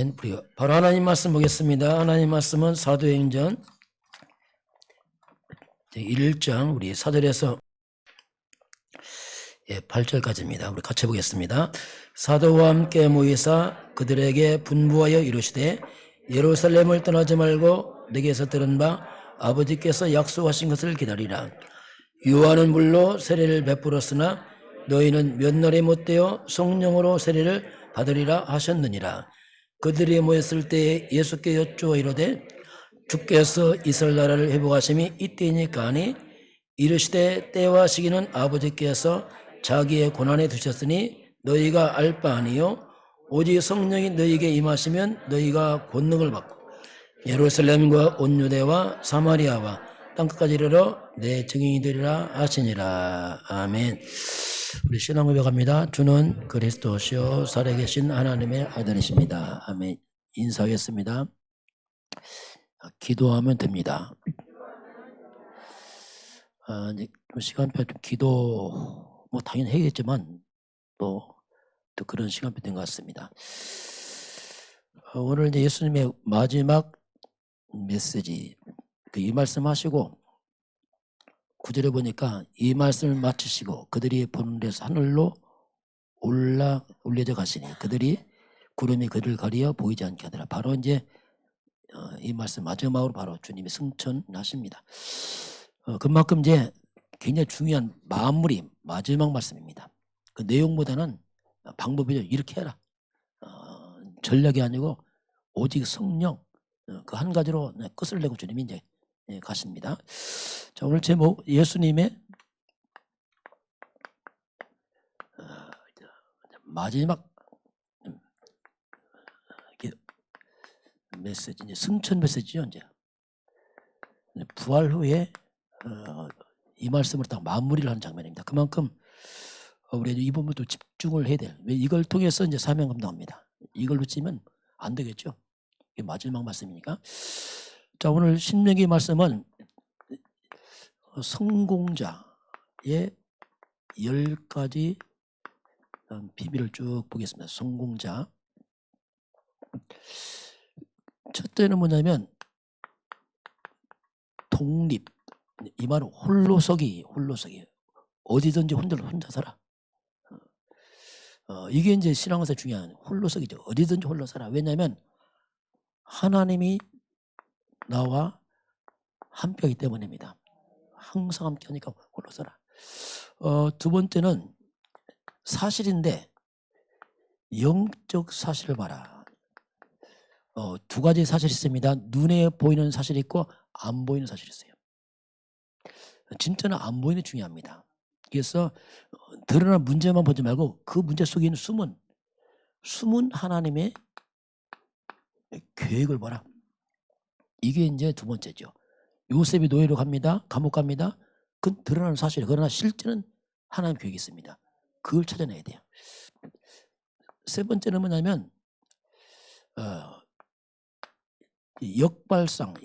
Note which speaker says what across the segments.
Speaker 1: 아멘. 우리 바로 하나님 말씀 보겠습니다. 하나님 말씀은 사도행전 1장 우리 사절에서 8절까지입니다. 우리 같이 보겠습니다. 사도와 함께 모이사 그들에게 분부하여 이르시되 예루살렘을 떠나지 말고 내게서 들은 바 아버지께서 약속하신 것을 기다리라. 요한은 물로 세례를 베풀었으나 너희는 몇 날에 못되어 성령으로 세례를 받으리라 하셨느니라. 그들이 모였을 때에 예수께 여쭈어 이르되 주께서 이스라엘 나라를 회복하심이 이때이니까 하니 이르시되 때와 시기는 아버지께서 자기의 고난에 두셨으니 너희가 알 바 아니요 오직 성령이 너희에게 임하시면 너희가 권능을 받고 예루살렘과 온 유대와 사마리아와 땅끝까지 이르러 내 증인이 되리라 하시니라. 아멘. 우리 신앙 고백합니다. 주는 그리스도시요 살아계신 하나님의 아들이십니다. 아멘. 인사하겠습니다. 기도하면 됩니다. 이제 시간표 기도 뭐 당연히 해야겠지만 또 그런 시간표 된 것 같습니다. 오늘 이제 예수님의 마지막 메시지 이 말씀 하시고 9절에 보니까 이 말씀을 마치시고 그들이 보는 데서 하늘로 올려져 가시니 그들이 구름이 그들을 가리어 보이지 않게 하더라. 바로 이제 이 말씀 마지막으로 바로 주님이 승천하십니다. 그만큼 이제 굉장히 중요한 마무리 마지막 말씀입니다. 그 내용보다는 방법이죠. 이렇게 해라. 전략이 아니고 오직 성령 그 한 가지로 끝을 내고 주님이 이제 가십니다. 자, 오늘 제목 예수님의 마지막 메시지, 이제 승천 메시지죠. 이제 부활 후에 이 말씀으로 딱 마무리를 하는 장면입니다. 그만큼 우리 이 부분도 집중을 해야 돼요. 이걸 통해서 이제 사명 감당합니다. 이걸 놓치면 안 되겠죠. 이게 마지막 말씀이니까. 자, 오늘 신명기 말씀은 성공자의 10가지 비밀을 쭉 보겠습니다. 성공자. 첫째는 뭐냐면 독립. 이 말은 홀로서기. 어디든지 혼자 살아. 이게 이제 신앙에서 중요한 홀로서기죠. 어디든지 홀로 살아. 왜냐하면 하나님이 나와 함께하기 때문입니다. 항상 함께하니까 홀로 살아. 두 번째는 사실인데 영적 사실을 봐라. 두 가지 사실이 있습니다. 눈에 보이는 사실이 있고 안 보이는 사실이 있어요. 진짜는 안 보이는 게 중요합니다. 그래서 드러난 문제만 보지 말고 그 문제 속에 있는 숨은 하나님의 계획을 봐라. 이게 이제 두 번째죠. 요셉이 노예로 갑니다. 감옥 갑니다. 그 드러나는 사실이에요. 그러나 실제는 하나님 계획이 있습니다. 그걸 찾아내야 돼요. 세 번째는 뭐냐면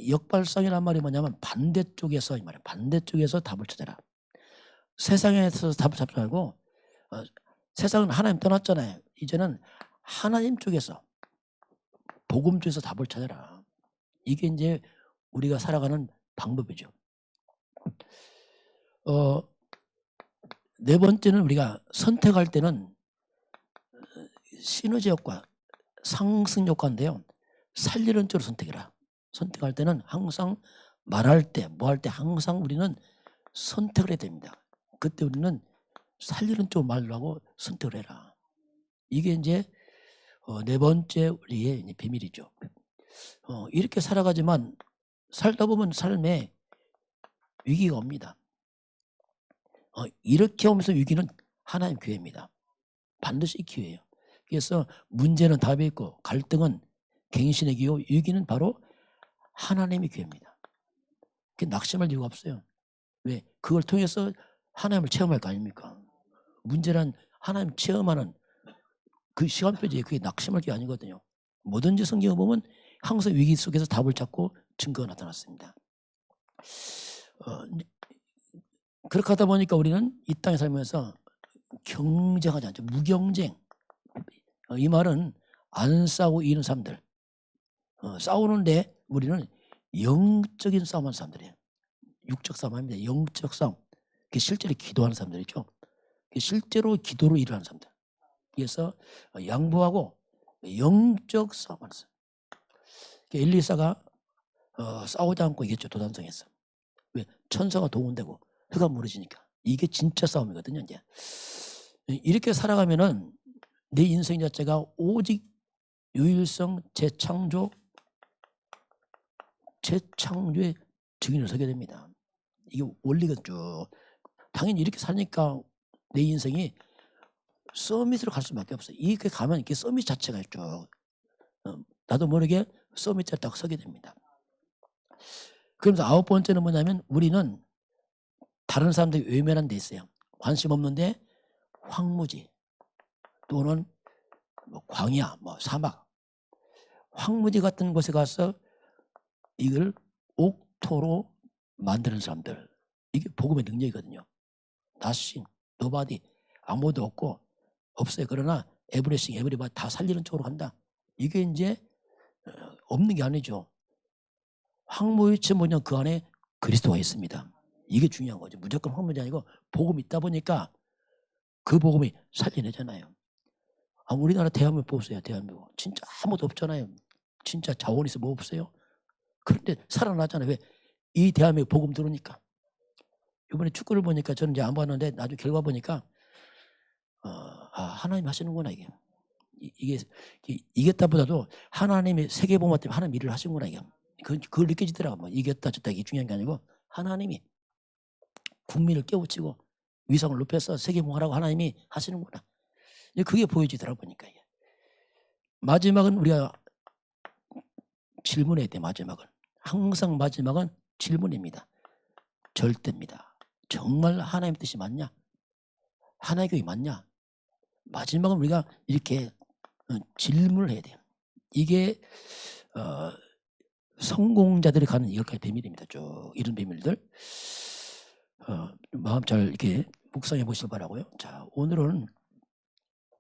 Speaker 1: 역발상이란 말이 뭐냐면 반대쪽에서 이 말이에요. 반대쪽에서 답을 찾아라. 세상에서 답을 찾지 말고 세상은 하나님 떠났잖아요. 이제는 하나님 쪽에서 복음 쪽에서 답을 찾아라. 이게 이제 우리가 살아가는 방법이죠. 네 번째는 우리가 선택할 때는 시너지 효과, 상승 효과인데요. 살리는 쪽으로 선택해라. 선택할 때는 항상 말할 때, 뭐 할 때 항상 우리는 선택을 해야 됩니다. 그때 우리는 살리는 쪽으로 말을 하고 선택을 해라. 이게 이제 네 번째 우리의 이제 비밀이죠. 이렇게 살아가지만 살다 보면 삶에 위기가 옵니다. 이렇게 오면서 위기는 하나님 기회입니다. 반드시 기회예요. 그래서 문제는 답이 있고 갈등은 갱신의 기회고 위기는 바로 하나님의 기회입니다. 낙심할 이유가 없어요. 왜? 그걸 통해서 하나님을 체험할 거 아닙니까? 문제란 하나님 체험하는 그 시간표지 그게 낙심할 게 아니거든요. 뭐든지 성경을 보면 항상 위기 속에서 답을 찾고 증거가 나타났습니다. 그렇게 하다 보니까 우리는 이 땅에 살면서 경쟁하지 않죠. 무경쟁. 이 말은 안 싸우고 이기는 사람들. 싸우는데 우리는 영적인 싸움하는 사람들이에요. 육적 싸움 아닙니다. 영적 싸움. 그게 실제로 기도하는 사람들이죠. 그게 실제로 기도로 일하는 사람들. 그래서 양보하고 영적 싸움하는 사람. 엘리사가 싸우지 않고 이겼죠. 도단성에서. 왜? 천사가 동원되고 해가 무너지니까. 이게 진짜 싸움이거든요. 이제 이렇게 살아가면은 내 인생 자체가 오직 유일성 재창조의 증인을 서게 됩니다. 이게 원리겠죠. 당연히 이렇게 사니까 내 인생이 서밋으로 갈 수밖에 없어요. 이렇게 가면 이렇게 서밋 자체가 있죠. 나도 모르게 서밋에 딱 서게 됩니다. 그러면서 9번째는 뭐냐면 우리는 다른 사람들이 외면한 데 있어요. 관심 없는데 황무지 또는 뭐 광야, 뭐 사막, 황무지 같은 곳에 가서 이걸 옥토로 만드는 사람들. 이게 복음의 능력이거든요. nothing, nobody, 아무도 없어요. 그러나 everything, everybody 다 살리는 쪽으로 간다. 이게 이제 없는 게 아니죠. 황무지체 뭐냐, 그 안에 그리스도가 있습니다. 이게 중요한 거죠. 무조건 황무지 아니고 복음이 있다 보니까 그 복음이 살려내잖아요. 우리나라 대한민국 보세요. 대한민국 진짜 아무도 없잖아요. 진짜 자원 있어 뭐 없어요. 그런데 살아나잖아요. 왜? 이 대한민국 복음 들으니까. 이번에 축구를 보니까 저는 이제 안 봤는데 나중에 결과 보니까 하나님 하시는구나 이게. 이게 이겼다보다도 하나님이 세계복음 때문에 하나님 일을 하시는구나 이게. 그걸 느껴지더라고. 뭐 이겼다 졌다 이게 중요한 게 아니고 하나님이 국민을 깨우치고 위상을 높여서 세계복음하라고 하나님이 하시는구나. 그게 보여지더라 보니까. 마지막은 우리가 질문해야 돼. 마지막은 항상 마지막은 질문입니다. 절대입니다. 정말 하나님 뜻이 맞냐? 하나의 교회 맞냐? 마지막은 우리가 이렇게 질문을 해야 돼요. 이게 성공자들이 가는 10가지 비밀입니다. 쭉 이런 비밀들 마음 잘 이렇게 묵상해 보시길 바라고요. 자, 오늘은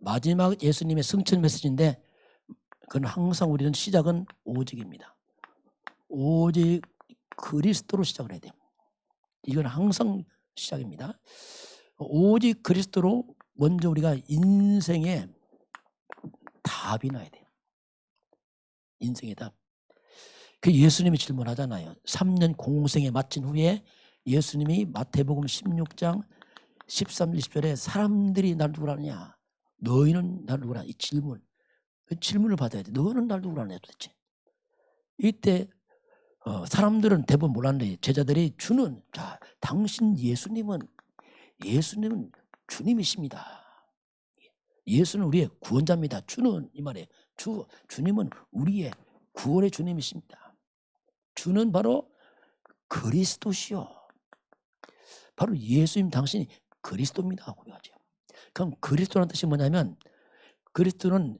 Speaker 1: 마지막 예수님의 승천 메시지인데 그건 항상 우리는 시작은 오직입니다. 오직 그리스도로 시작을 해야 돼요. 이건 항상 시작입니다. 오직 그리스도로 먼저 우리가 인생에 답이 나야 돼요. 인생의 답. 그 예수님이 질문하잖아요. 3년 공생에 마친 후에 예수님이 마태복음 16장 13, 20절에 사람들이 날 누구라냐? 너희는 날 누구라? 이 질문. 그 질문을 받아야 돼. 너는 날 누구라냐 도대체. 이때 사람들은 대부분 몰랐는데 제자들이 주는 자 당신 예수님은 주님이십니다. 예수는 우리의 구원자입니다. 주는 이 말이에요. 주님은 우리의 구원의 주님이십니다. 주는 바로 그리스도시요. 바로 예수님 당신이 그리스도입니다. 고백하죠. 그럼 그리스도라는 뜻이 뭐냐면 그리스도는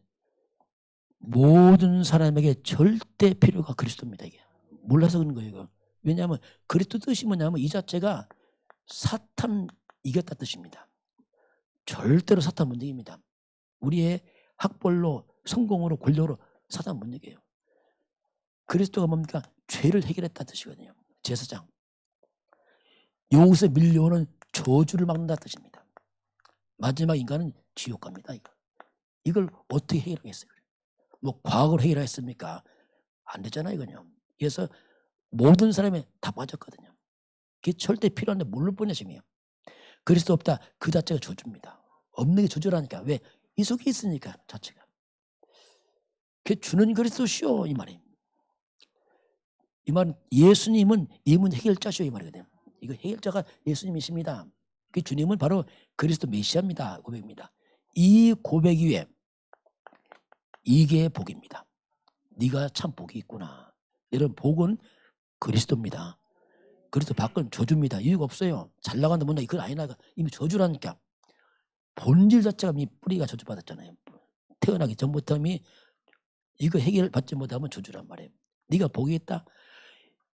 Speaker 1: 모든 사람에게 절대 필요가 그리스도입니다. 이게 몰라서 그런 거예요. 이거. 왜냐하면 그리스도 뜻이 뭐냐면 이 자체가 사탄 이겼다 뜻입니다. 절대로 사탄 못 이깁니다. 우리의 학벌로 성공으로 권력으로 사탄 못 이겨요. 그리스도가 뭡니까? 죄를 해결했다 뜻이거든요. 제사장. 여기서 밀려오는 저주를 막는다 뜻입니다. 마지막 인간은 지옥 갑니다. 이걸 어떻게 해결하겠어요? 뭐 과학으로 해결했습니까? 안 되잖아요. 이거요. 그래서 모든 사람이 다 빠졌거든요. 그게 절대 필요한데 모를 뿐이심이에요. 그리스도 없다. 그 자체가 저주입니다. 없는 게 저주라니까. 왜? 이 속에 있으니까 자체가. 그 주는 그리스도시오 이 말이에요. 이 말은 예수님은 이 문 해결자시오 이 말이거든요. 이거 해결자가 예수님이십니다. 그 주님은 바로 그리스도 메시아입니다. 고백입니다. 이 고백 위에 이게 복입니다. 네가 참 복이 있구나. 여러분 복은 그리스도입니다. 그리스도 밖은 저주입니다. 이유가 없어요. 잘 나간다 못나 이건 아니나 이미 저주라니까. 본질 자체가 이미 뿌리가 저주받았잖아요. 태어나기 전부터 이미 이거 해결받지 못하면 저주란 말이에요. 네가 복이 있다.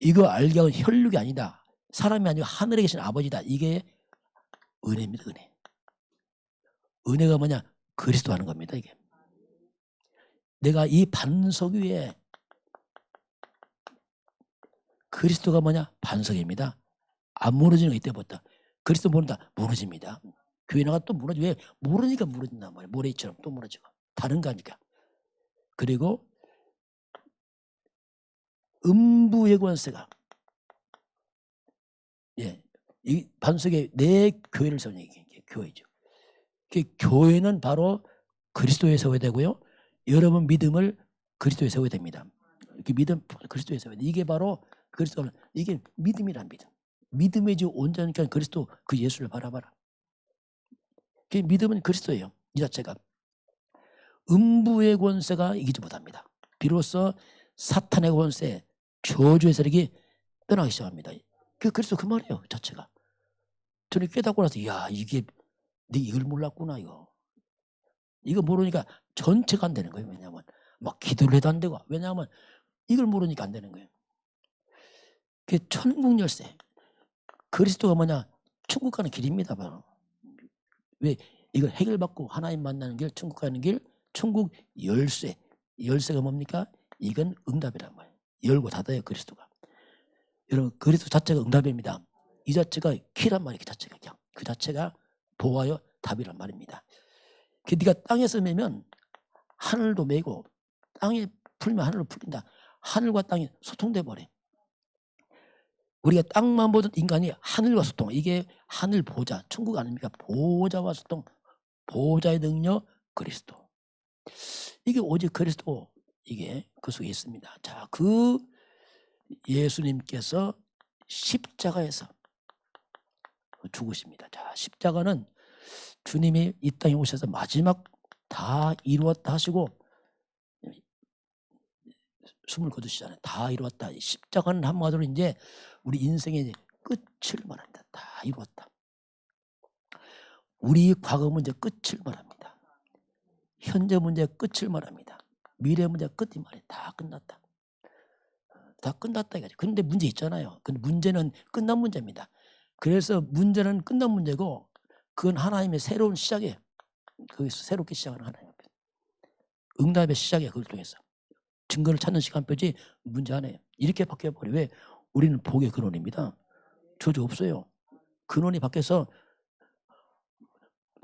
Speaker 1: 이거 알게 하는 혈육이 아니다. 사람이 아니고 하늘에 계신 아버지다. 이게 은혜입니다. 은혜. 은혜가 뭐냐? 그리스도 하는 겁니다. 이게. 내가 이 반석 위에 그리스도가 뭐냐? 반석입니다. 안 무너지는 거 이때부터. 그리스도 모른다. 무너집니다. 교회 나가 또 무너져. 왜? 모르니까 무너진단 말이에요. 모래처럼 또 무너지고. 다른 거니까. 그리고 음부의 권세가, 예, 이 반석에 내 교회를 세우는 게 교회죠. 교회는 바로 그리스도에 세워야 되고요. 여러분 믿음을 그리스도에 세워야 됩니다. 이렇게 믿음 그리스도에 세워야 돼. 이게 바로 그리스도, 이게 믿음이란 믿음. 믿음의 주 온전한 그리스도, 그 예수를 바라봐라. 그 믿음은 그리스도예요. 이 자체가. 음부의 권세가 이기지 못합니다. 비로소 사탄의 권세, 저주의 세력이 떠나기 시작합니다. 그 그리스도 그 말이에요. 그 자체가. 저는 깨닫고 나서 야, 이게 네 이걸 몰랐구나 이거. 이거 모르니까 전체가 안 되는 거예요. 왜냐하면 막 기도를 해도 안 되고, 왜냐하면 이걸 모르니까 안 되는 거예요. 그 천국 열쇠, 그리스도가 뭐냐? 천국 가는 길입니다. 바로. 왜? 이걸 해결받고 하나님 만나는 길, 천국 가는 길, 천국 열쇠. 열쇠가 뭡니까? 이건 응답이란 말이에요. 열고 닫아요, 그리스도가. 여러분, 그리스도 자체가 응답입니다. 이 자체가 키란 말이에요. 그 자체가 그냥. 그 자체가 보아요 답이란 말입니다. 그 네가 땅에서 매면 하늘도 매고, 땅에 풀면 하늘로 풀린다. 하늘과 땅이 소통돼 버려. 우리가 땅만 보던 인간이 하늘과 소통, 이게 하늘 보좌, 천국 아닙니까? 보좌와 소통, 보좌의 능력 그리스도. 이게 오직 그리스도, 이게 그 속에 있습니다. 자, 그 예수님께서 십자가에서 죽으십니다. 자, 십자가는 주님이 이 땅에 오셔서 마지막 다 이루었다 하시고 숨을 거두시잖아요. 다 이루었다. 십자가는 한마디로 이제 우리 인생의 끝을 말합니다. 다 이루었다. 우리 과거 문제 끝을 말합니다. 현재 문제 끝을 말합니다. 미래 문제 끝이 말이에요. 다 끝났다. 다 끝났다 이거죠. 그런데 문제 있잖아요. 근데 문제는 끝난 문제입니다. 그래서 문제는 끝난 문제고, 그건 하나님의 새로운 시작이에요. 거기서 새롭게 시작하는 하나님 앞에. 응답의 시작이에요. 그걸 통해서. 증거를 찾는 시간표지 문제 아니에요. 이렇게 바뀌어버려요. 왜? 우리는 복의 근원입니다. 저주 없어요. 근원이 바뀌어서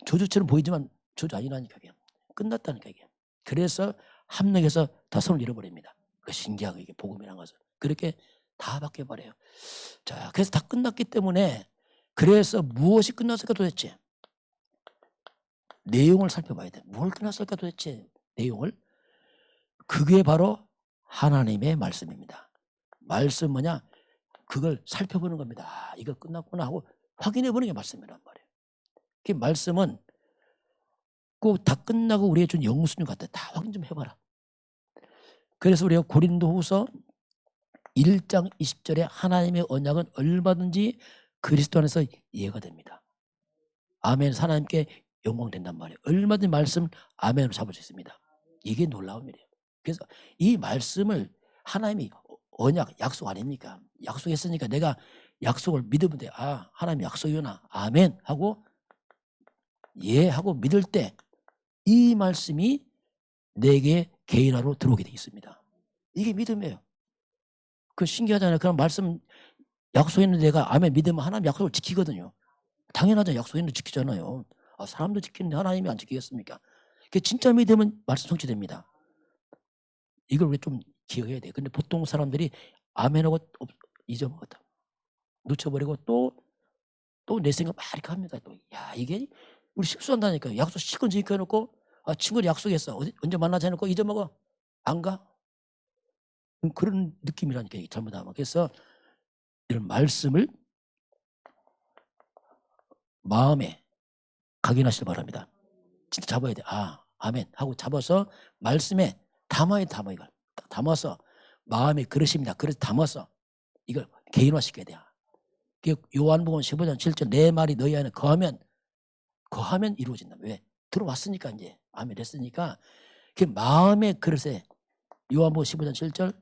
Speaker 1: 저주처럼 보이지만 저주 아니라니까. 그냥. 끝났다니까 이게. 그래서 합력해서 다 손을 잃어버립니다. 그 신기한 거, 이게 복음이란 것은. 그렇게 다 바뀌어버려요. 자, 그래서 다 끝났기 때문에, 그래서 무엇이 끝났을까 도대체? 내용을 살펴봐야 돼. 뭘 끝났을까 도대체? 내용을. 그게 바로 하나님의 말씀입니다. 말씀 뭐냐? 그걸 살펴보는 겁니다. 아, 이거 끝났구나 하고 확인해보는 게 말씀이란 말이에요. 그 말씀은 꼭 다 끝나고 우리에게 준 영수증 같아. 다 확인 좀 해봐라. 그래서 우리가 고린도후서 1장 20절에 하나님의 언약은 얼마든지 그리스도 안에서 이해가 됩니다. 아멘. 하나님께 영광 된단 말이에요. 얼마든지 말씀 아멘으로 잡을 수 있습니다. 이게 놀라운 일이에요. 그래서 이 말씀을 하나님이 언약, 약속 아닙니까? 약속했으니까 내가 약속을 믿으면 돼. 아, 하나님 약속이구나. 아멘 하고 예 하고 믿을 때 이 말씀이 내게 개인화로 들어오게 돼 있습니다. 이게 믿음이에요. 그 신기하잖아요. 그런 말씀 약속했는데 내가 아멘 믿으면 하나님 약속을 지키거든요. 당연하죠. 약속했는데 지키잖아요. 아, 사람도 지키는데 하나님이 안 지키겠습니까? 그게 진짜 믿으면 말씀 성취됩니다. 이걸 우리 좀 기억해야 돼요. 근데 보통 사람들이 아멘하고 잊어먹었다. 놓쳐버리고 또 내 생각 막 이렇게 합니다. 또, 야, 이게 우리 실수한다니까요. 약속 실컷 지켜놓고, 아, 친구들 약속했어. 언제 만나자 해놓고 잊어먹어. 안 가? 그런 느낌이라니까, 이게 잘못하면. 그래서 이런 말씀을 마음에 각인하시길 바랍니다. 진짜 잡아야 돼. 아, 아멘 하고 잡아서 말씀에 담아야 담아. 이걸 담아서 마음의 그릇입니다. 그릇 담아서 이걸 개인화시켜야 돼요. 요한복음 15장 7절 내 말이 너희 안에 거하면 이루어진다. 왜? 들어왔으니까 이제 아멘 했으니까 그 마음의 그릇에 요한복음 15장 7절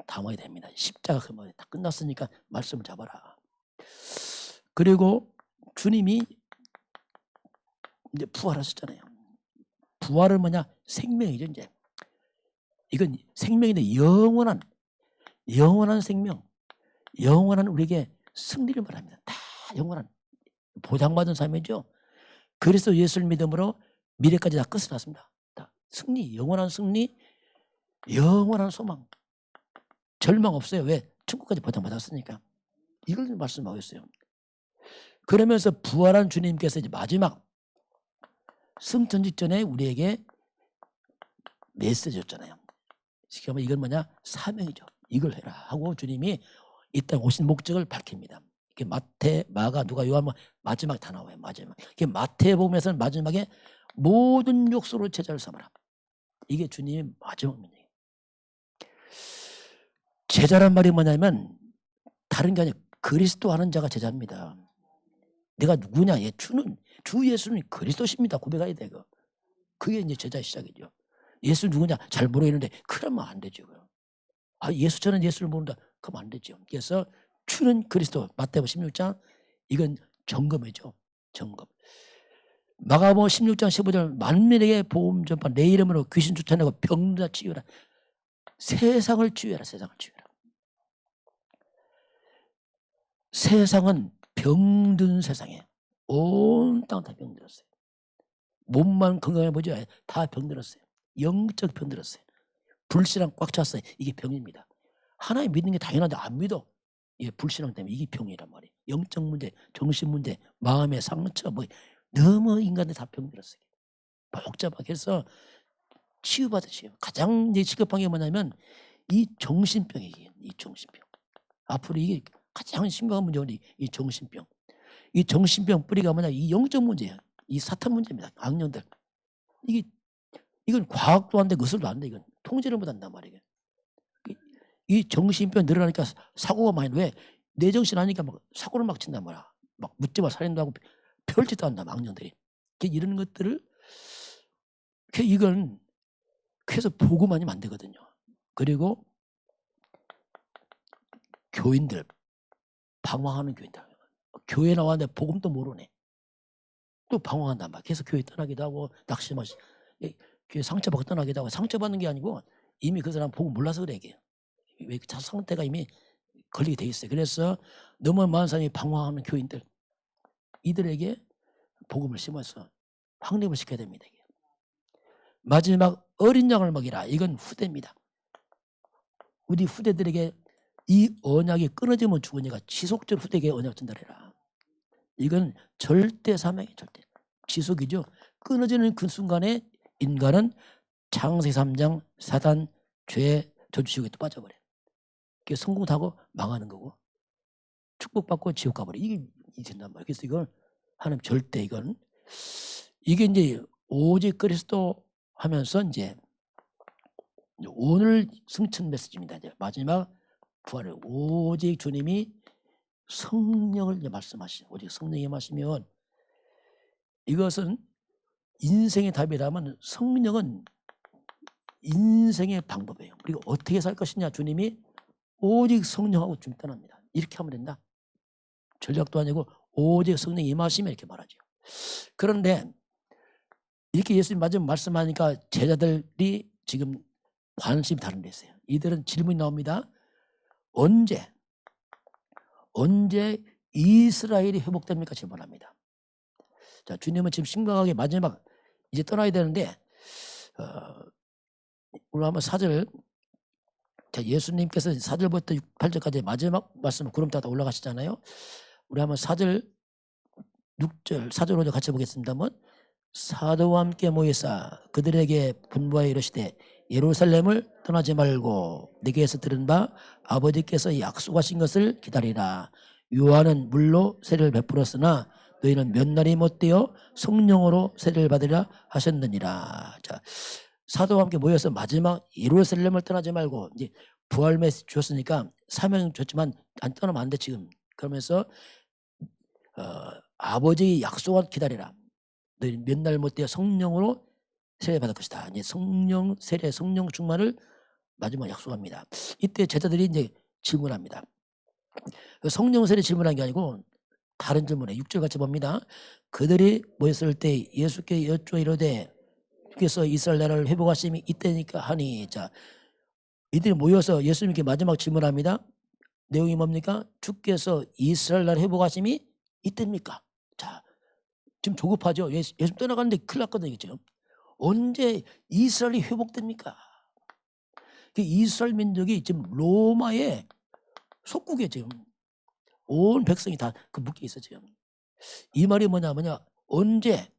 Speaker 1: 담아야 됩니다. 십자가 그 말이 다 끝났으니까 말씀을 잡아라. 그리고 주님이 이제 부활하셨잖아요. 부활은 뭐냐? 생명이죠. 이제 이건 생명인데 영원한 생명. 영원한 우리에게 승리를 말합니다. 다 영원한 보장받은 삶이죠. 그래서 예수를 믿음으로 미래까지 다 끝을 났습니다. 다 승리, 영원한 승리, 영원한 소망, 절망 없어요. 왜? 천국까지 보장받았으니까. 이걸 말씀하고 있어요. 그러면서 부활한 주님께서 이제 마지막 승천 직전에 우리에게 메시지 줬잖아요. 쉽게 말하면 이건 뭐냐? 사명이죠. 이걸 해라 하고 주님이 이 땅에 오신 목적을 밝힙니다. 이게 마태, 마가, 누가, 요한 마지막에 다 나와요. 마지막. 이게 마태복음에서는 마지막에 모든 족속으로 제자를 삼아라. 이게 주님의 마지막 명령이에요. 제자란 말이 뭐냐면 다른 게 아니라 그리스도 하는 자가 제자입니다. 내가 누구냐? 주 예수는 그리스도십니다. 고백해야 되고. 그게 이제 제자의 시작이죠. 예수 누구냐? 잘 모르겠는데 그러면 안 되죠. 예수 저는 예수를 모른다. 그러면 안 되죠. 그래서 주는 그리스도. 마태복음 16장 이건 점검이죠. 점검. 마가복음 16장 15절 만민에게 복음 전파 내 이름으로 귀신 쫓아내고 병자 치유라. 세상을 치유해라. 세상을 치유해라. 세상은 병든 세상에 온 땅 다 병들었어요. 몸만 건강해 보죠. 다 병들었어요. 영적 병들었어요. 불신앙 꽉 찼어요. 이게 병입니다. 하나님 믿는 게 당연한데 안 믿어. 불신앙 때문에 이게 병이란 말이에요. 영적 문제, 정신 문제, 마음의 상처 너무 인간들 다 병들었어요. 복잡하게 해서 치유받으세요. 가장 시급한 게 뭐냐면 이 정신병이에요. 이 정신병. 앞으로 이게 가장 심각한 문제는 이 정신병. 이 정신병 뿌리가 뭐냐? 이 영적 문제예요. 이 사탄 문제입니다. 악령들. 이건 과학도 안 돼, 의술도 안 돼. 이건 통제를 못 한단 말이에요. 이 정신병 늘어나니까 사고가 많이 왜? 내 정신 아니까 막 사고를 막 친단 말이야. 막 묻지마 살인도 하고 별짓도 한다, 악령들이. 이런 것들을 이건 그래서 보고만 하면 안 되거든요. 그리고 교인들 방황하는 교인들. 교회 나왔는데 복음도 모르네. 또 방황한단 말이야. 그래서 교회 떠나기도 하고 낙심하시. 교회 상처받고 떠나기도 하고 상처받는 게 아니고 이미 그 사람 복음 몰라서 그래 이게. 왜 상태가 이미 걸리게 돼 있어요. 그래서 너무 많은 사람이 방황하는 교인들 이들에게 복음을 심어서 확립을 시켜야 됩니다. 이게. 마지막 어린 양을 먹이라. 이건 후대입니다. 우리 후대들에게 이 언약이 끊어지면 죽으니까 지속적으로 후대에게 언약 전달해라. 이건 절대 사명이에요. 절대. 지속이죠. 끊어지는 그 순간에 인간은 창세기 3장 사단, 죄, 저주지옥에 또 빠져버려요. 그게 성공하고 망하는 거고 축복받고 지옥 가버려. 이게 된단 말이에요. 그래서 이걸 하나님 절대 이게 이제 오직 그리스도 하면서 이제 오늘 승천 메시지입니다. 이제 마지막 부활을 오직 주님이 성령을 이제 말씀하시죠. 오직 성령이 말씀이면 이것은 인생의 답이라면 성령은 인생의 방법이에요. 그리고 어떻게 살 것이냐 주님이 오직 성령하고 좀 떠납니다. 이렇게 하면 된다. 전략도 아니고 오직 성령이 임하시면 이렇게 말하죠. 그런데 이렇게 예수님 마지막 말씀하니까 제자들이 지금 관심이 다른 데 있어요. 이들은 질문이 나옵니다. 언제 이스라엘이 회복됩니까? 질문합니다. 자, 주님은 지금 심각하게 마지막 이제 떠나야 되는데 오늘 한번 4절 자, 예수님께서 4절부터 8절까지 마지막 말씀을 구름 타다 올라가시잖아요. 우리 한번 4절 6절 4절 5절 같이 보겠습니다만 사도와 함께 모여서 그들에게 분부하여 이르시되 예루살렘을 떠나지 말고 네게서 들은 바 아버지께서 약속하신 것을 기다리라. 요한은 물로 세례를 베풀었으나 너희는 몇 날이 못되어 성령으로 세례를 받으리라 하셨느니라. 자, 사도와 함께 모여서 마지막 예루살렘을 떠나지 말고 이제 부활 메시지 주었으니까 사명 줬지만 안 떠나면 안 돼 지금. 그러면서 아버지의 약속을 기다리라. 너희 몇 날 못되어 성령으로 세례 받을 것이다. 이제 성령 세례, 성령 충만을 마지막 약속합니다. 이때 제자들이 이제 질문합니다. 성령 세례 질문한 게 아니고 다른 질문에 6절 같이 봅니다. 그들이 모였을 때 예수께 여쭈어 이르되 주께서 이스라엘 나라를 회복하심이 이때니까 하니. 자, 이들이 모여서 예수님께 마지막 질문합니다. 내용이 뭡니까? 주께서 이스라엘 나라 회복하심이 이때입니까? 자, 지금 조급하죠. 예수 떠나가는데 큰일 났거든요. 지금. 언제 이스라엘이 회복됩니까? 그 이스라엘 민족이 지금 로마의 속국에 지금 온 백성이 다 그 묶여 있어 지금. 이 말이 뭐냐 언제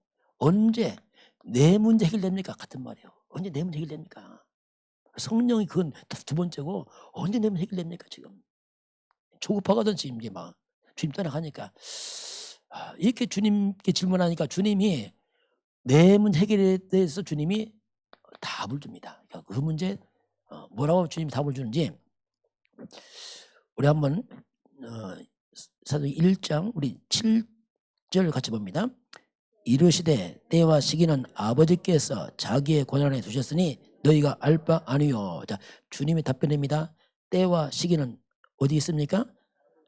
Speaker 1: 내 문제 해결됩니까? 같은 말이에요. 언제 내 문제 해결됩니까? 성령이 그건 두 번째고 언제 내 문제 해결됩니까? 지금 조급하거든 지금 이제 막 주님 떠나가니까. 이렇게 주님께 질문하니까 주님이 내 문제 해결에 대해서 주님이 답을 줍니다. 그 문제 뭐라고 주님이 답을 주는지 우리 한번 사도행 1장 우리 7절 같이 봅니다. 이르시되 때와 시기는 아버지께서 자기의 권한에 두셨으니 너희가 알 바 아니요. 자, 주님이 답변합니다. 때와 시기는 어디 있습니까?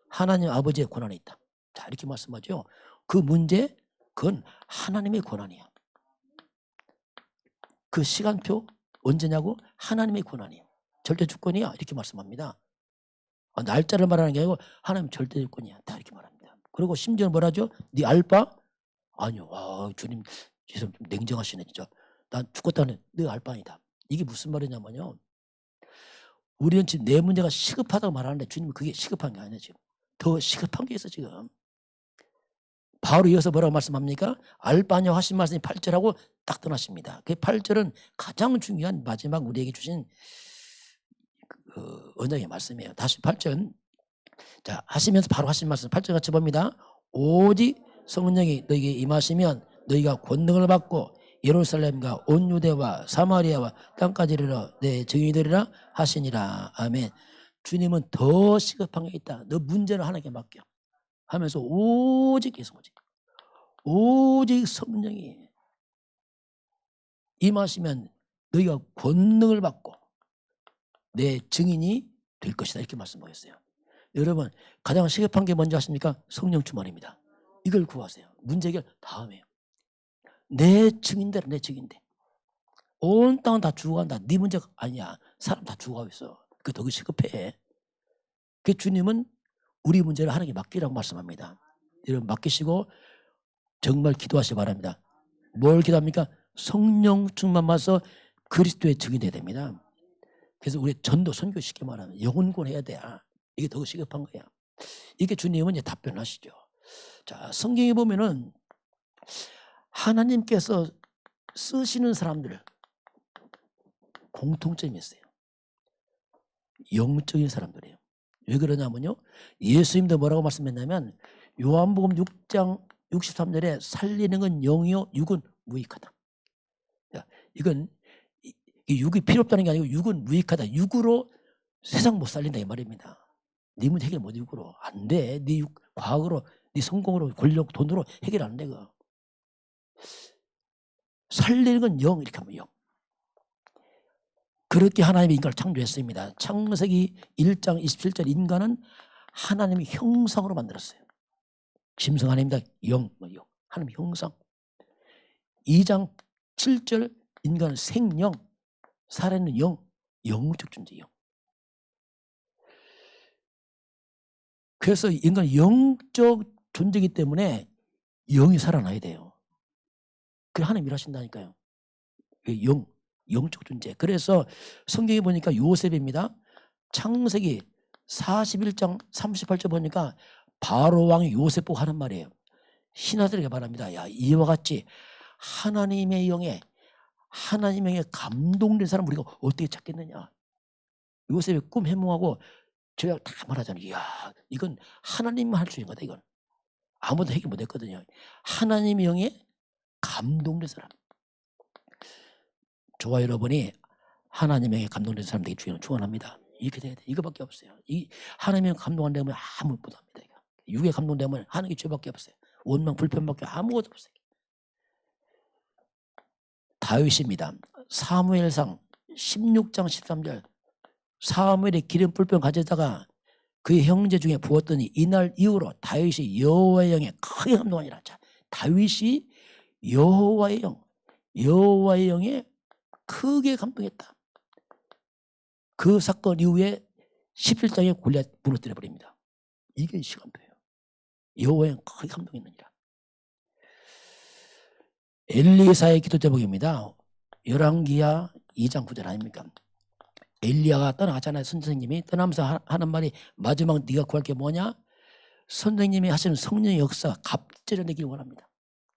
Speaker 1: 하나님 아버지의 권한에 있다. 자, 이렇게 말씀하죠. 그 문제 그건 하나님의 권한이야. 그 시간표 언제냐고? 하나님의 권한이에요. 절대 주권이야. 이렇게 말씀합니다. 날짜를 말하는 게 아니고 하나님 절대 주권이야. 다 이렇게 말합니다. 그리고 심지어 뭐라죠? 네 알 바? 아니요. 주님 좀 냉정하시네 진짜. 난 죽었다는 네 알 바이다. 이게 무슨 말이냐면요. 우리는 지금 내 문제가 시급하다고 말하는데 주님은 그게 시급한 게 아니야 지금. 더 시급한 게 있어 지금. 바로 이어서 뭐라고 말씀합니까? 알 바냐 하신 말씀이 8절하고 딱 떠나십니다. 그 8절은 가장 중요한 마지막 우리에게 주신 그 언약의 말씀이에요. 다시 8절. 자, 하시면서 바로 하신 말씀 8절 같이 봅니다. 오직 성령이 너희에게 임하시면 너희가 권능을 받고 예루살렘과 온 유대와 사마리아와 땅까지 이르러 내 증인이 되리라 하시니라. 아멘. 주님은 더 시급한 게 있다. 너 문제를 하나님께 맡겨 하면서 오직 계속 오직 성령이 임하시면 너희가 권능을 받고 내 증인이 될 것이다. 이렇게 말씀하셨어요. 여러분 가장 시급한 게 뭔지 아십니까? 성령 충만입니다. 이걸 구하세요. 문제 해결 다음에요. 내 증인대로 내 증인대. 온 땅은 다 죽어간다. 네 문제가 아니야. 사람 다 죽어가고 있어. 그게 더 시급해. 그 주님은 우리 문제를 하나님께 맡기라고 말씀합니다. 여러분 맡기시고 정말 기도하시기 바랍니다. 뭘 기도합니까? 성령 충만 받아서 그리스도의 증인이 돼야 됩니다. 그래서 우리 전도 선교 쉽게 말하면 영혼권 해야 돼. 이게 더 시급한 거야. 이게 주님은 이제 답변하시죠. 자, 성경에 보면은 하나님께서 쓰시는 사람들 공통점이 있어요. 영적인 사람들이에요. 왜 그러냐면요. 예수님도 뭐라고 말씀했냐면 요한복음 6장 63절에 살리는 건 영이요 육은 무익하다. 이건 육이 필요 없다는 게 아니고 육은 무익하다. 육으로 세상 못 살린다 이 말입니다. 네 문제 해결 못 육으로 안 돼. 네 육 과학으로 네 성공으로 권력 돈으로 해결 안 돼. 그거. 살리는 건 영 이렇게 하면 영. 그렇게 하나님이 인간을 창조했습니다. 창세기 1장 27절 인간은 하나님의 형상으로 만들었어요. 짐승 아닙니다. 영. 하나님의 형상. 2장 7절 인간은 생영. 살아있는 영. 영적 존재 영. 그래서 인간은 영적 존재이기 때문에 영이 살아나야 돼요. 그래 하나님 일하신다니까요. 영적 존재. 그래서 성경에 보니까 요셉입니다. 창세기 41장 38절 보니까 바로 왕이 요셉 보고 하는 말이에요. 신하들에게 말합니다. 야, 이와 같이 하나님의 영에 감동된 사람 우리가 어떻게 찾겠느냐. 요셉의 꿈 해몽하고 제가 다 말하잖아요. 이야, 이건 하나님만 할 수 있는 거다. 이건 아무도 해결 못했거든요. 하나님의 영에 감동된 사람. 저와 여러분이 하나님의 영에 감동된 사람 되기 축원합니다. 이렇게 돼야 돼. 이거밖에 없어요. 이 하나님의 감동 안 되면 아무것도 못합니다. 육에 감동되면 하는 게 죄밖에 없어요. 원망 불편밖에 아무것도 없어요. 다윗입니다. 사무엘상 16장 13절 사무엘이 기름 불병 가져다가 그의 형제 중에 부었더니 이날 이후로 다윗이 여호와의 영에 크게 감동하니라. 자, 다윗이 여호와의 영에 크게 감동했다. 그 사건 이후에 17장에 골리앗 무너뜨려 버립니다. 이게 시간표예요. 여호와의 크게 감동했느니라. 엘리사의 기도 제목입니다. 열왕기하 2장 9절 아닙니까? 엘리야가 떠나가잖아요. 선생님이 떠나면서 하는 말이 마지막 네가 구할 게 뭐냐? 선생님이 하시는 성령의 역사 갑절을 내길 원합니다.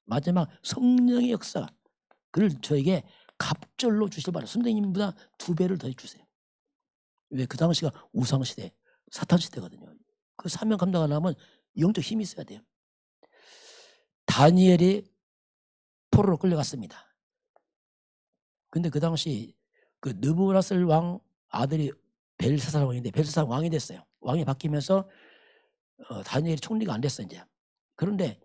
Speaker 1: 마지막 성령의 역사 그를 저에게 갑절로 주실 바랍니다. 선생님보다 2배를 더 주세요. 왜? 그 당시가 우상시대 사탄시대거든요. 그 사명 감당하려면 영적 힘이 있어야 돼요. 다니엘이 포로로 끌려갔습니다. 근데 그 당시 그 느부갓네살 왕 아들이 벨사살 왕인데 벨사살 왕이 됐어요. 왕이 바뀌면서 다니엘이 총리가 안 됐어 이제. 그런데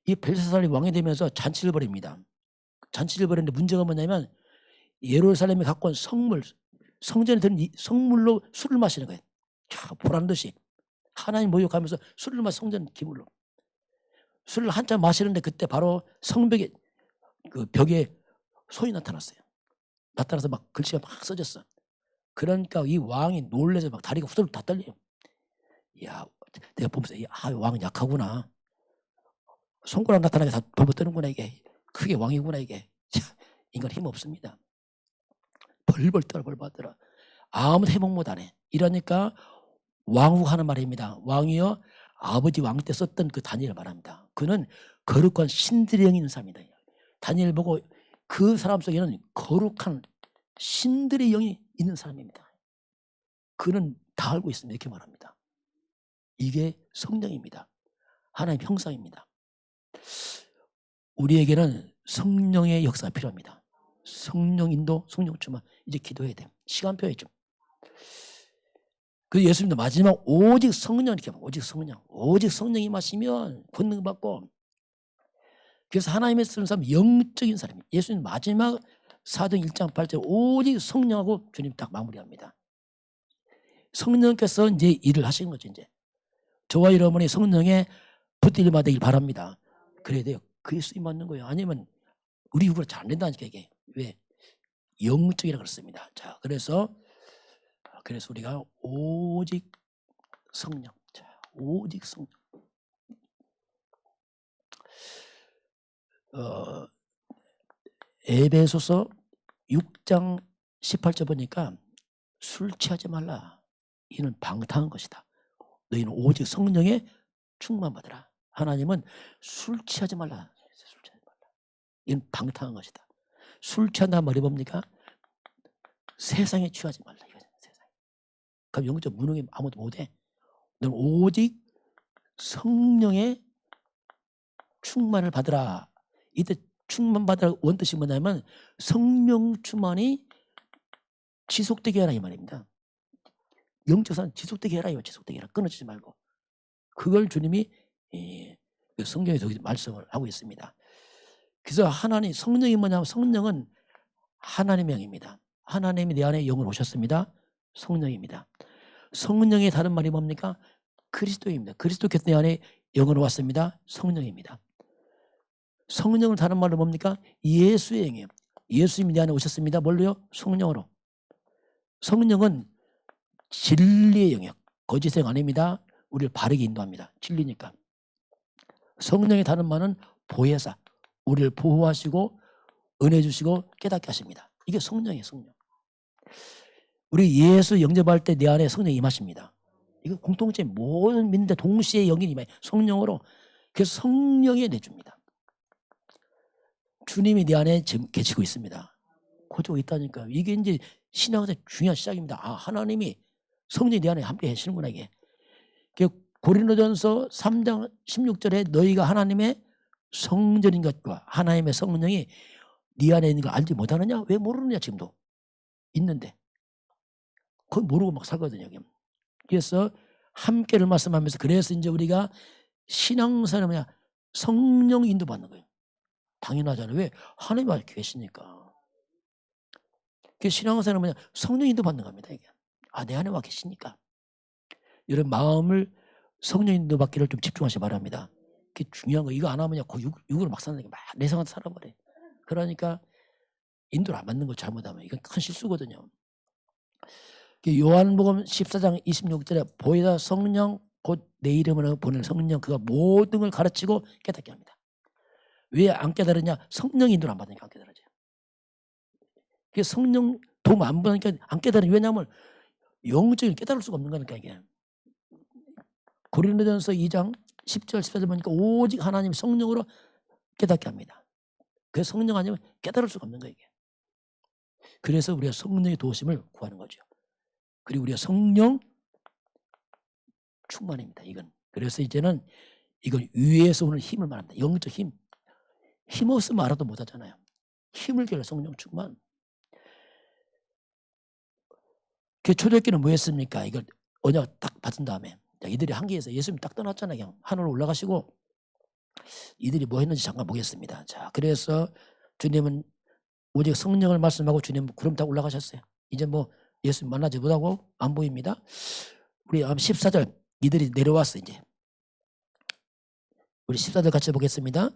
Speaker 1: 이 벨사살이 왕이 되면서 잔치를 벌입니다. 잔치를 벌였는데 문제가 뭐냐면 예루살렘에 갖고 온 성물, 성전에 드는 성물로 술을 마시는 거예요. 보란 듯이 하나님 모욕하면서 술을 마시 성전 기물로 술을 한잔 마시는데 그때 바로 성벽에 그 벽에 소이 나타났어요. 나타나서 막 글씨가 막 써졌어. 그러니까 이 왕이 놀래서 막 다리가 후들후들 다 떨려요. 야, 내가 보면서 왕은 약하구나. 손가락 나타나게 다 벌벌 떠는구나 이게. 그게 왕이구나 이게. 참, 인간 힘 없습니다. 벌벌 떨어. 아무도 해몽 못하네. 이러니까 왕후가 하는 말입니다. 왕이여 아버지 왕 때 썼던 그 다니엘을 말합니다. 그는 거룩한 신들의 영이 있는 사람이다. 다니엘 보고 그 사람 속에는 거룩한 신들의 영이 있는 사람입니다. 그는 다 알고 있습니다. 이렇게 말합니다. 이게 성령입니다. 하나님의 형상입니다. 우리에게는 성령의 역사가 필요합니다. 성령 인도, 성령 충만. 이제 기도해야 돼요. 시간표에 좀. 그 예수님도 마지막 오직 성령 이렇게 오직 성령이 마시면 권능 받고. 그래서 하나님의 쓰는 사람 영적인 사람이에요. 예수님 마지막 사도행 1장 8절 오직 성령하고 주님 딱 마무리합니다. 성령께서 이제 일을 하시는 거죠. 이제 저와 여러분이 성령에 붙들림 받기를 바랍니다. 그래야 돼요. 그게 쓰임 받는 거예요. 아니면 우리 육으로 잘 안 된다니까 이게. 왜? 영적이라 그렇습니다. 자, 그래서 우리가 오직 성령. 자, 오직 성령. 에베소서 6장 18절 보니까 술 취하지 말라. 이는 방탕한 것이다. 너희는 오직 성령에 충만받으라. 하나님은 술 취하지 말라. 이건 방탕한 것이다. 술 취한다는 말이 뭡니까? 세상에 취하지 말라. 세상에. 그럼 영적 무능이 아무도 못해. 너는 오직 성령의 충만을 받으라. 이때 충만받으라 원뜻이 뭐냐면 성령 충만이 지속되게 하라 이 말입니다. 영적사는 지속되게 해라요. 지속되게 해라. 끊어지지 말고. 그걸 주님이 성경에서 말씀을 하고 있습니다. 그래서 하나님 성령이 뭐냐면 성령은 하나님의 영입니다. 하나님이 내 안에 영을 오셨습니다. 성령입니다. 성령의 다른 말이 뭡니까? 그리스도입니다. 그리스도께서 내 안에 영을 왔습니다. 성령입니다. 성령을 다른 말로 뭡니까? 예수의 영이에요. 예수님이 내 안에 오셨습니다. 뭘로요? 성령으로. 성령은 진리의 영역, 거짓의 영 아닙니다. 우리를 바르게 인도합니다. 진리니까. 성령의 다른 말은 보혜사, 우리를 보호하시고 은혜 주시고 깨닫게 하십니다. 이게 성령이에요. 성령. 우리 예수 영접할 때 내 안에 성령이 임하십니다. 이거 공통체 모든 믿는데 동시에 영이 임해 성령으로. 그래서 성령이 내줍니다. 주님이 내 안에 지금 계시고 있습니다. 고조가 있다니까요. 이게 이제 신앙에서 중요한 시작입니다. 하나님이 성령이 내 안에 함께 하시는구나 이게. 고린도전서 3장 16절에 너희가 하나님의 성전인 것과 하나님의 성령이 네 안에 있는 걸 알지 못하느냐? 왜 모르느냐 지금도. 있는데. 그걸 모르고 막 살거든요. 그래서 함께를 말씀하면서 그래서 이제 우리가 신앙생활은 뭐냐? 성령 인도받는 거예요. 당연하잖아요. 왜? 하나님이 아직 계시니까. 그 신앙생활은 뭐냐? 성령 인도받는 겁니다. 이게. 내 안에 와 계시니까. 여러분 마음을 성령 인도받기를 좀 집중하시기 바랍니다. 그게 중요한 거. 이거 안 하면 육으로 막 사는 게 막 내성한테 살아버려. 그러니까 인도를 안 받는 걸 잘못하면 이건 큰 실수거든요. 요한복음 14장 26절에 보이다 성령 곧 내 이름으로 보낸 성령 그가 모든 걸 가르치고 깨닫게 합니다. 왜 안 깨달으냐? 성령이 인도를 안 받으니까 안 깨달아져요. 성령 도움 안 받으니까 안 깨달아요. 왜냐하면 영적인 깨달을 수가 없는 거니까 이게. 고린도전서 2장 10절 14절 보니까 오직 하나님 성령으로 깨닫게 합니다. 그 성령 아니면 깨달을 수가 없는 거예요. 이게. 그래서 우리가 성령의 도우심을 구하는 거죠. 그리고 우리가 성령 충만입니다. 이건. 그래서 이제는 이건 위에서 오는 힘을 말합니다. 영적 힘. 힘 없으면 알아도 못하잖아요. 힘을 겨를 성령 충만. 그 초대교회는 뭐였습니까? 이걸 언약 딱 받은 다음에 이들이 한계에서 예수님 딱 떠났잖아요. 그냥 하늘로 올라가시고 이들이 뭐 했는지 잠깐 보겠습니다. 자, 그래서 주님은 오직 성령을 말씀하고 주님 구름 타고 올라가셨어요. 이제 뭐 예수님 만나지 못하고 안 보입니다. 우리 14절 이들이 내려왔어 이제. 우리 14절 같이 보겠습니다.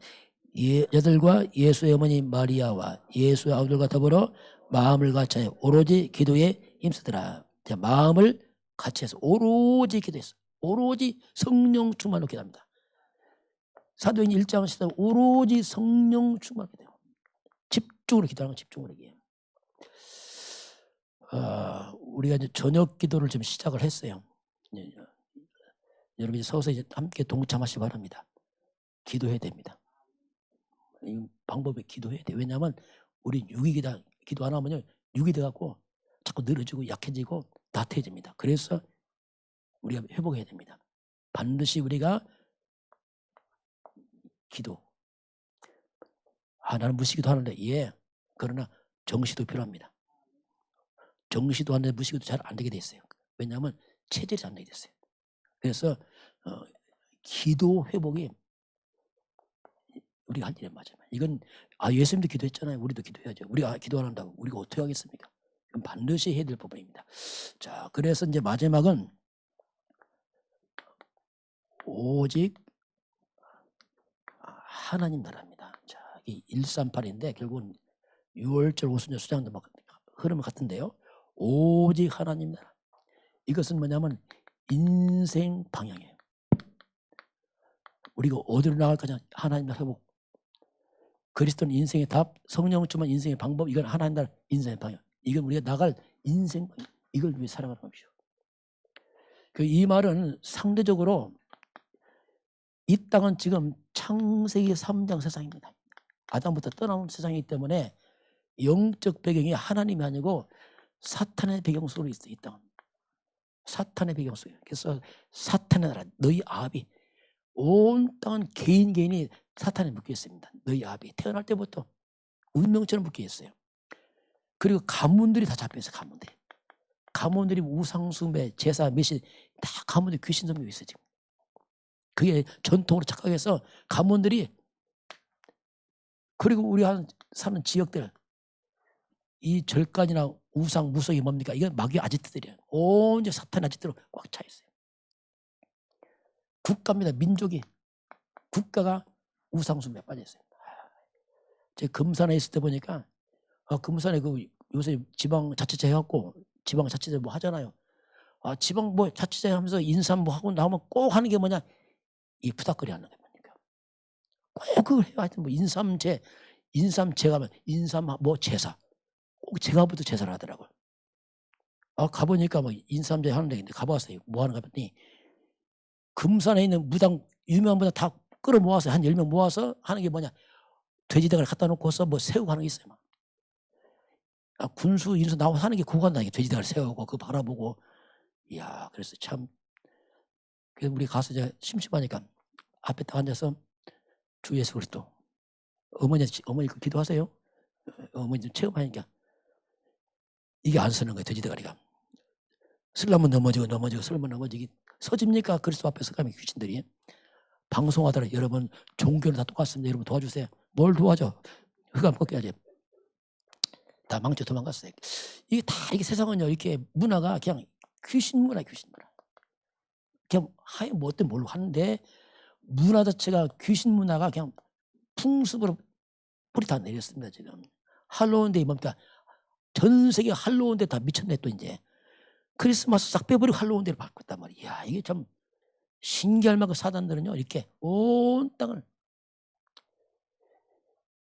Speaker 1: 여들과 예수의 어머니 마리아와 예수의 아들과 더불어 마음을 같이하여 오로지 기도에 힘쓰더라. 자, 마음을 같이해서 오로지 기도했어. 오로지 성령 충만으로 기도합니다. 사도행 1장 14절 오로지 성령 충만으로 기도해요. 집중으로 기도하는 건 집중으로 얘기해요. 우리가 이제 저녁 기도를 좀 시작을 했어요. 여러분이 서서 이제 함께 동참하시기 바랍니다. 기도해야 됩니다. 이 방법에 기도해야 돼. 왜냐하면 우리 육이다 기도 안 하면요 육이 돼갖고 자꾸 늘어지고 약해지고 나태해집니다. 그래서 우리가 회복해야 됩니다. 반드시 우리가 기도. 나는 무시기도 하는데 예. 그러나 정시도 필요합니다. 정시도 하는데 무시기도 잘 안 되게 돼 있어요. 왜냐하면 체질이 잘 안 되게 됐어요. 그래서 기도 회복이 우리가 할 일은 맞아요. 이건 예수님도 기도했잖아요. 우리도 기도해야죠. 우리가 기도 안 한다고 우리가 어떻게 하겠습니까? 그럼 반드시 해야 될 부분입니다. 자, 그래서 이제 마지막은 오직 하나님 나라입니다. 자, 이 138인데 결국은 6월절 오순절 수장도 막 흐름 같은데요. 오직 하나님 나라. 이것은 뭐냐면 인생 방향이에요. 우리가 어디로 나갈까지 하나님 나라 회복. 그리스도는 인생의 답, 성령 충만 인생의 방법, 이건 하나님 나라 인생의 방향. 이건 우리가 나갈 인생 방향. 이걸 위해 살아가는 것이죠. 이 말은 상대적으로 이 땅은 지금 창세기 3장 세상입니다. 아담부터 떠나온 세상이기 때문에 영적 배경이 하나님이 아니고 사탄의 배경 속으로 있어요. 이 땅은. 사탄의 배경 속에. 그래서 사탄의 나라, 너희 아비. 온 땅은 개인이 사탄에 묶여 있습니다. 너희 아비. 태어날 때부터 운명처럼 묶여 있어요. 그리고 가문들이 다 잡혀 있어요. 가문들이 우상숭배, 제사, 미신 다 가문들이 귀신 섬기고 있어요. 지금. 그게 전통으로 착각해서 가문들이 그리고 우리 사는 지역들 이 절간이나 우상, 무속이 뭡니까? 이건 마귀 아지트들이에요. 온 사탄 아지트로 꽉 차 있어요. 국가입니다. 민족이. 국가가 우상숭배에 빠져 있어요. 제가 금산에 있을 때 보니까 금산에 요새 지방자치제 해갖고 지방자치제 뭐 하잖아요. 지방 뭐 자치제 하면서 인삼 뭐 하고 나오면 꼭 하는 게 뭐냐? 이 푸닥거리 하는 게 뭡니까? 꼭 그걸 해요. 하여튼 뭐 인삼제가 인삼 뭐 제사. 꼭 제가부터 제사를 하더라고요. 가보니까 뭐 인삼제 하는데 가봤어요. 뭐 하는가 봤더니 금산에 있는 무당 유명한 분들 다 끌어모아서 한 10명 모아서 하는 게 뭐냐? 돼지대가리 갖다 놓고서 뭐 새우고 하는 게 있어요. 막. 군수 인수 나와서 하는 게 그거 한다. 돼지대가리 세우고 그거 바라보고. 이야, 그래서 참. 그래서 우리 가서 이제 심심하니까 앞에 딱 앉아서 주 예수 그리스도. 어머니 그 기도하세요. 어머니 좀 체험하니까 이게 안 서는 거예요. 돼지대가리가. 쓰려면 넘어지고 쓰려면 넘어지기. 서집니까? 그리스도 앞에 서가면 귀신들이. 방송하더라. 여러분 종교는 다 똑같습니다. 여러분 도와주세요. 뭘 도와줘? 흑암 꺾여야지. 다 망쳐 도망갔어요. 이게 세상은요. 이렇게 문화가 그냥 귀신 문화. 그냥 하여 뭐 어때 뭘로 하는데 문화 자체가 귀신 문화가 그냥 풍습으로 뿌리 다 내렸습니다. 지금 할로윈데이 뭡니까? 전 세계 할로윈데이 다 미쳤네 또 이제. 크리스마스 싹 빼버리고 할로윈 데를 바꿨단 말이야. 이야, 이게 참 신기할 만큼 사단들은요, 이렇게 온 땅을,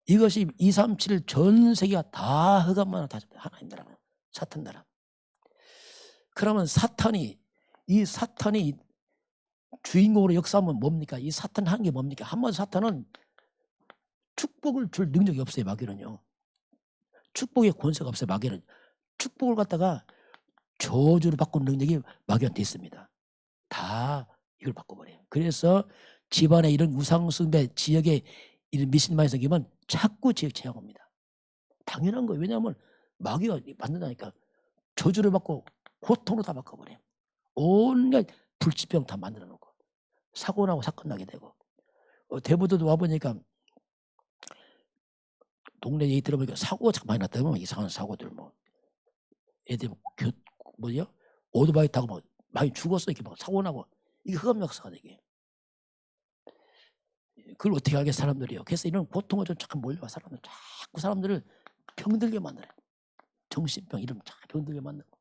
Speaker 1: 이것이 237 전 세계가 다 흑암만 다 하나님 나라는 사탄 나라. 그러면 이 사탄이 주인공으로 역사하면 뭡니까? 이 사탄 하는 게 뭡니까? 한마디로 사탄은 축복을 줄 능력이 없어요. 마귀는요. 축복의 권세가 없어요. 마귀는. 축복을 갖다가 저주로 바꾸는 능력이 마귀한테 있습니다. 다 이걸 바꿔버려요. 그래서 집안에 이런 우상숭배, 지역에 이런 미신만이 생기면 자꾸 지역 재앙합니다. 당연한 거예요. 왜냐하면 마귀가 만든다니까. 저주를 받고 고통으로 다 바꿔버려요. 온갖 불치병 다 만들어 놓고 사고 나고 사건 나게 되고. 대부도도 와보니까 동네 얘기 들어보니까 사고가 참 많이 났다면 이상한 사고들 뭐 애들 뭐죠? 오토바이 타고 막 많이 죽었어. 이렇게 막 사고 나고. 이게 흑암 역사가 되게. 그걸 어떻게 알겠어 사람들이요. 그래서 이런 고통을 좀 자꾸 몰려와 사람들. 자꾸 사람들을 병들게 만들어요. 정신병 이런 자꾸 병들게 만들고.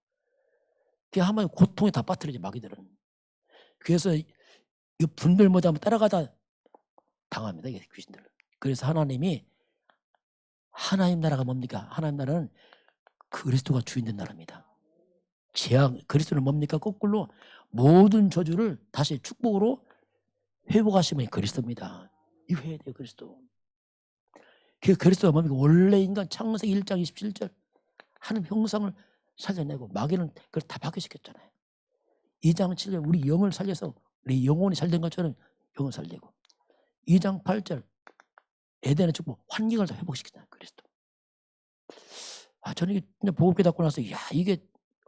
Speaker 1: 그게 한번 고통에 다 빠뜨리지 마귀들은. 그래서 이 분별 못하면 따라가다 당합니다. 이게 귀신들. 그래서 하나님이 하나님 나라가 뭡니까? 하나님 나라는 그리스도가 주인된 나라입니다. 재앙 그리스도는 뭡니까? 거꾸로 모든 저주를 다시 축복으로 회복하시면 그리스도입니다. 이거 해야 돼요. 그리스도. 그 그리스도가 뭡니까? 원래 인간 창세기 1장 27절 하나님 형상을 살려내고 마귀는 그걸 다 파괴시켰잖아요. 2장 7절 우리 영을 살려서 우리 영혼이 살된 것처럼 영을 살리고 2장 8절 에덴의 축복 환경을 다 회복시키잖아요. 그리스도. 저는 이게 보고 깨닫고 나서 이게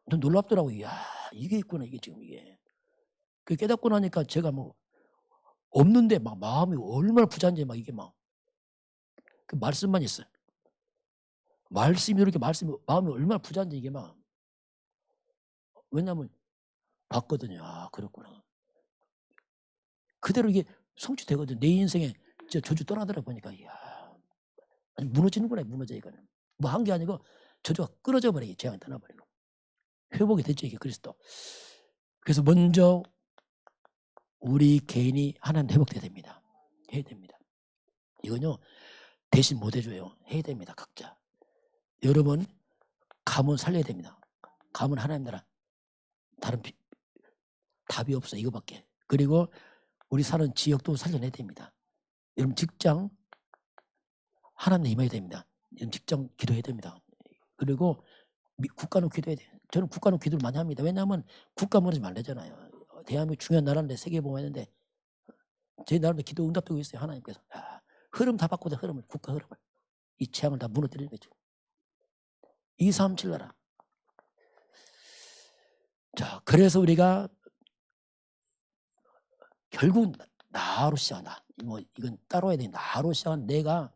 Speaker 1: 좀 놀랍더라고요. 이게 있구나. 이게 지금 이게. 그 깨닫고 나니까 제가 뭐 없는데 막 마음이 얼마나 부자인지 막 이게 막 그 말씀만 있어요. 말씀이 이렇게 마음이 얼마나 부자인지 이게 막. 왜냐하면 봤거든요. 그렇구나. 그대로 이게 성취되거든. 내 인생에 저주 떠나더라 보니까 아니 무너지는구나. 무너져 이거는. 뭐 한 게 아니고 저주가 끊어져 버리게 재앙이 떠나버리고 회복이 됐죠. 이게 그리스도. 그래서 먼저 우리 개인이 하나님 회복돼야 됩니다. 해야 됩니다. 이건요 대신 못 해줘요. 해야 됩니다. 각자. 여러분 가문 살려야 됩니다. 가문 하나님 나라. 다른 답이 없어. 이거밖에. 그리고 우리 사는 지역도 살려내야 됩니다. 여러분 직장 하나님 임해야 됩니다. 여러분 직장 기도해야 됩니다. 그리고 국가는 기도해야 돼요. 저는 국가는 기도를 많이 합니다. 왜냐하면 국가 무너지면 안 되잖아요. 대한민국 중요한 나라인데 세계봉화했는데 제 나라도 기도 응답되고 있어요. 하나님께서. 흐름 다 바꾸자. 흐름을. 국가 흐름을. 이 재앙을 다 무너뜨리는 거죠. 237 나라. 자, 그래서 우리가 결국 나로 시작한다. 뭐 이건 따로 해야 돼. 나로 시작한 내가.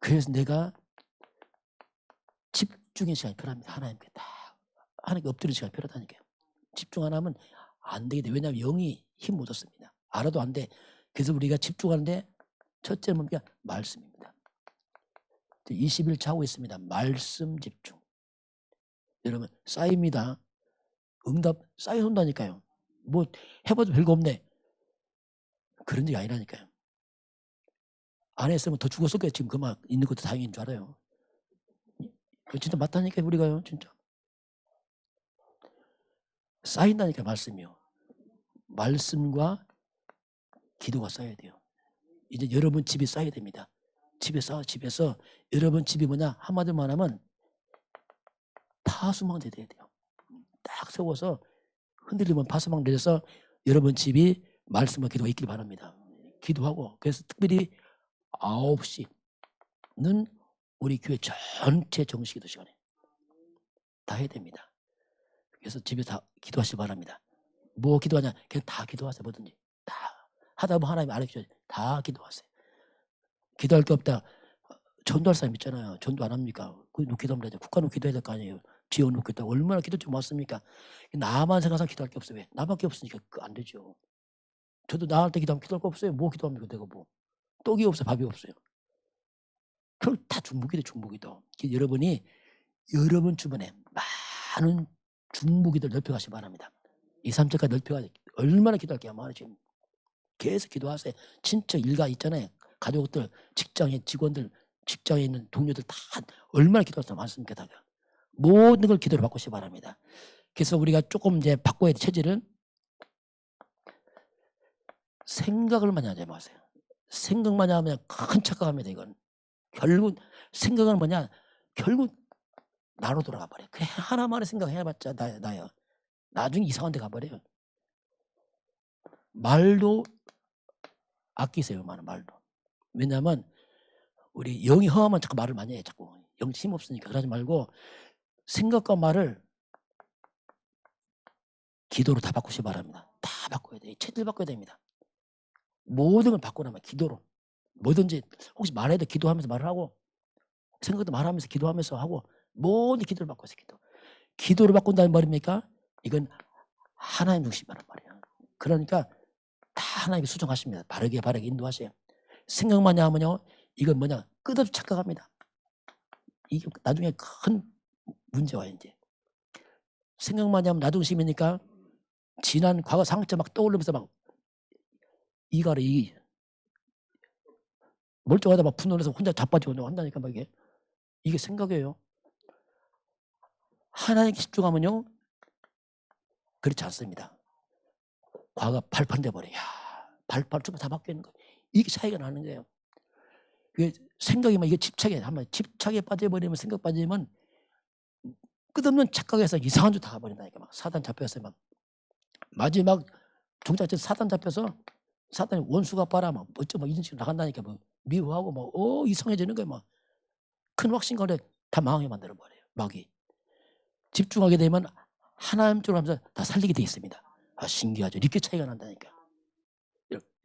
Speaker 1: 그래서 내가 집중의 시간이 필요합니다. 하나님께 딱 하나님께 엎드리는 시간이 필요하다니까요. 집중 안 하면 안 되게 돼. 왜냐하면 영이 힘 못 얻습니다. 알아도 안 돼. 그래서 우리가 집중하는데 첫째는 뭡니까? 말씀입니다. 21차 하고 있습니다. 말씀 집중. 여러분 쌓입니다. 응답 쌓여온다니까요. 뭐 해봐도 별거 없네. 그런 게 아니라니까요. 안 했으면 더 죽었을 거예요. 지금 그만 있는 것도 다행인 줄 알아요. 진짜 맞다니까요. 우리가요. 진짜. 쌓인다니까 말씀이요. 말씀과 기도가 쌓여야 돼요. 이제 여러분 집이 쌓여야 됩니다. 집에서 여러분 집이 뭐냐 한마디로 말하면 파수망대 돼야 돼요. 딱 세워서 흔들리면 파수망 내려서 여러분 집이 말씀과 기도가 있길 바랍니다. 기도하고 그래서 특별히 9시는 우리 교회 전체 정식기도 시간에 다 해야 됩니다. 그래서 집에 다 기도하시기 바랍니다. 뭐 기도하냐? 그냥 다 기도하세요. 뭐든지 다 하다 보면 하나님 알려주셔요. 다 기도하세요. 기도할 게 없다. 전도할 사람 있잖아요. 전도 안 합니까? 그 기도하면 되죠. 국가 놓고 기도해야 될 거 아니에요. 지역 놓고 있다. 얼마나 기도 좀 많습니까? 나만 생각해서 기도할 게 없어요. 왜? 나밖에 없으니까 안 되죠. 저도 나할 때 기도하면 기도할 거 없어요. 뭐 기도합니까? 내가 뭐. 떡이 없어요. 밥이 없어요. 그걸 다 중복이다. 여러분이 여러분 주변에 많은 중부기도를 넓혀가시기 바랍니다. 2, 3절까지 넓혀가지고 얼마나 기도할게요. 지금 계속 기도하세요. 친척 일가 있잖아요. 가족들, 직장인 직원들, 직장에 있는 동료들 다 얼마나 기도하시나 많습니까? 다. 모든 걸 기도를 바꾸시기 바랍니다. 그래서 우리가 조금 이제 바꿔야 될 체질은 생각을 많이 하지 마세요. 생각만 하면 큰 착각합니다. 이건 결국 생각은 뭐냐? 결국 나로 돌아가 버려요. 그래 하나만의 생각해봤자 나요. 나중에 이상한 데 가버려요. 말도 아끼세요. 말도. 왜냐하면 우리 영이 허하면 자꾸 말을 많이 해요. 자꾸 영 힘 없으니까. 그러지 말고 생각과 말을 기도로 다 바꾸시기 바랍니다. 다 바꿔야 돼요. 체질 바꿔야 됩니다. 모든 걸 바꾸라면 기도로. 뭐든지 혹시 말해도 기도하면서 말을 하고 생각도 말하면서 기도하면서 하고 모든 기도를 바꿔서 기도를 바꾼다는 말입니까? 이건 하나님 중심이란 말이에요. 그러니까 다 하나님이 수정하십니다. 바르게 인도하세요. 생각만 하면요 이건 뭐냐 끝없이 착각합니다. 이게 나중에 큰 문제와 이제 생각만 하면 나 중심이니까 지난 과거 상처 막 떠올리면서 막 이가를 멀쩡하다 막 분노해서 혼자 자빠지고 한다니까 막 이게 생각이에요. 하나님께 집중하면요 그렇지 않습니다. 과거 발판돼 버려. 발판 좀 다 바뀌는 거예요. 이게 차이가 나는 거예요. 이게 생각이 막 이게 집착에 빠져버리면 생각 빠지면 끝없는 착각에서 이상한 줄 다 가버린다니까. 막 사단 잡혀서 막 마지막 종착지 사단 잡혀서 사단이 원수가 봐라 막 어쩌 막 이런 식으로 나간다니까. 뭐 미워하고 막 이상해지는 거예요. 막 큰 확신가를 다 망하게 만들어 버려요. 막이 집중하게 되면 하나님 쪽으로 하면서 다 살리게 돼 있습니다. 신기하죠. 이렇게 차이가 난다니까.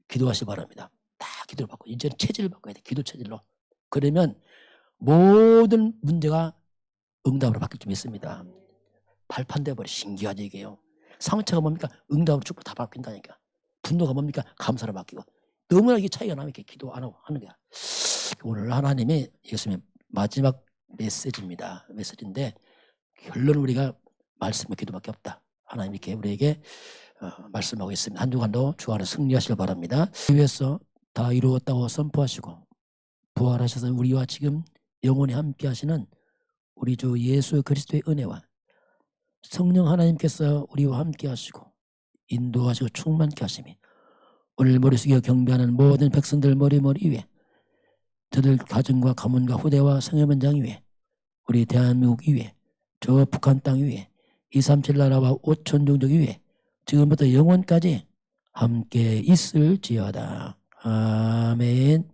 Speaker 1: 기도하시기 바랍니다. 다 기도를 받고 이제는 체질을 바꿔야 돼. 기도 체질로. 그러면 모든 문제가 응답으로 바뀔 줄 믿습니다. 발판돼 버려. 신기하죠 이게요. 상처가 뭡니까? 응답으로 쭉 다 바뀐다니까. 분노가 뭡니까? 감사로 바뀌고. 너무나 이게 차이가 나면 이렇게 기도 안 하고 하는 거야. 오늘 하나님이 이것은 마지막 메시지입니다. 메시지인데 결론은 우리가 말씀과 기도밖에 없다. 하나님 이렇게 우리에게 말씀하고 있습니다. 한 주간도 주 안에 승리하시길 바랍니다. 위에서 다 이루었다고 선포하시고 부활하셔서 우리와 지금 영원히 함께 하시는 우리 주 예수 그리스도의 은혜와 성령 하나님께서 우리와 함께 하시고 인도하시고 충만케 하심이 오늘 머리 숙여 경배하는 모든 백성들 머리 위에 저들 가정과 가문과 후대와 성회문장 위에 우리 대한민국 위에 저 북한 땅 위에 237 나라와 5천 종족 위에 지금부터 영원까지 함께 있을지어다. 아멘.